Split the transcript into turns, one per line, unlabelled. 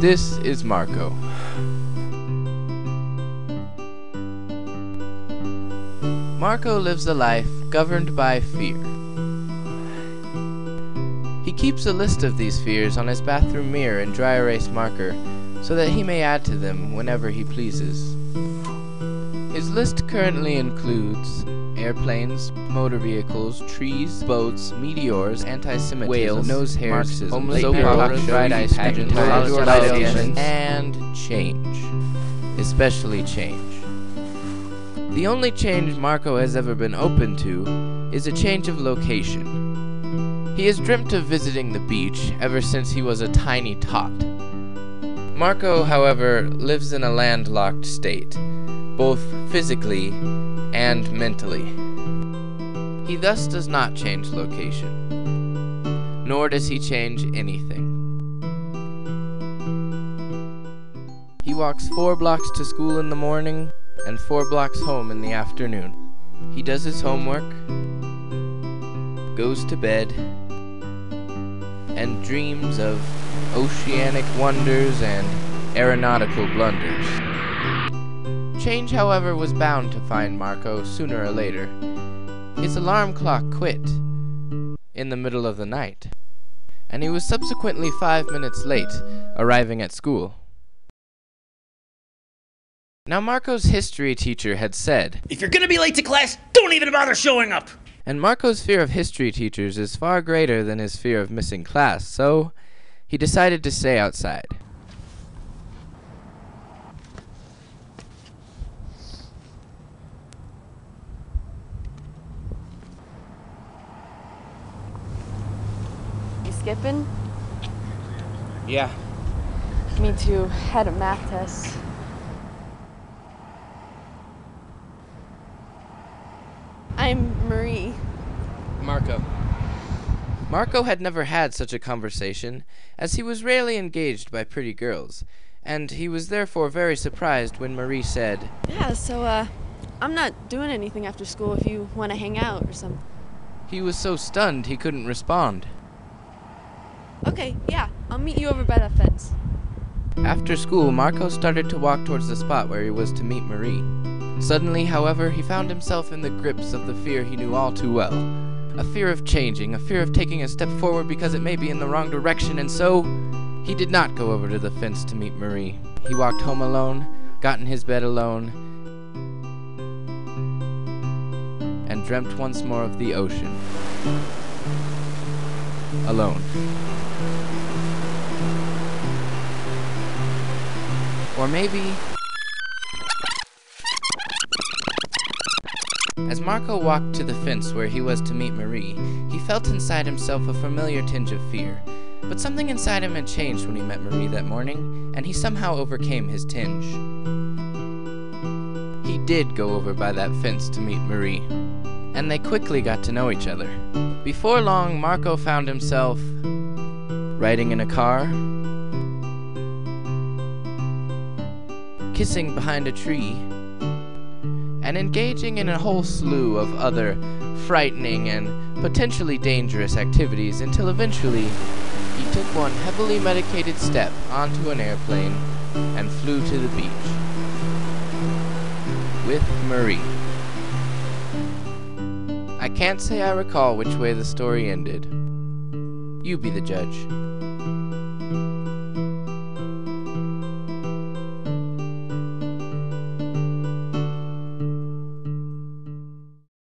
This is Marco. Marco lives a life governed by fear. He keeps a list of these fears on his bathroom mirror in dry erase marker so that he may add to them whenever he pleases. His list currently includes airplanes, motor vehicles, trees, boats, meteors, anti-Semitism, whales, nose hairs, Marxism, soap operas, dried ice pageants, and change. Especially change. The only change Marco has ever been open to is a change of location. He has dreamt of visiting the beach ever since he was a tiny tot. Marco, however, lives in a landlocked state, both physically and mentally. He thus does not change location, nor does he change anything. He walks 4 blocks to school in the morning and 4 blocks home in the afternoon. He does his homework, goes to bed, and dreams of oceanic wonders and aeronautical blunders. Change, however, was bound to find Marco sooner or later. His alarm clock quit in the middle of the night, and he was subsequently 5 minutes late, arriving at school. Now, Marco's history teacher had said,
"If you're gonna be late to class, don't even bother showing up!"
And Marco's fear of history teachers is far greater than his fear of missing class, so he decided to stay outside.
You skipping?
Yeah.
Me too. Had a math test. I'm Marie.
Marco. Marco had never had such a conversation, as he was rarely engaged by pretty girls, and he was therefore very surprised when Marie said,
Yeah, so, I'm not doing anything after school if you want to hang out or something.
He was so stunned he couldn't respond.
Okay, yeah, I'll meet you over by that fence.
After school, Marco started to walk towards the spot where he was to meet Marie. Suddenly, however, he found himself in the grips of the fear he knew all too well. A fear of changing, a fear of taking a step forward because it may be in the wrong direction, and so he did not go over to the fence to meet Marie. He walked home alone, got in his bed alone, and dreamt once more of the ocean. Alone. Or maybe... As Marco walked to the fence where he was to meet Marie, he felt inside himself a familiar tinge of fear. But something inside him had changed when he met Marie that morning, and he somehow overcame his tinge. He did go over by that fence to meet Marie, and they quickly got to know each other. Before long, Marco found himself riding in a car, kissing behind a tree, and engaging in a whole slew of other frightening and potentially dangerous activities until eventually he took one heavily medicated step onto an airplane and flew to the beach with Marie. I can't say I recall which way the story ended. You be the judge.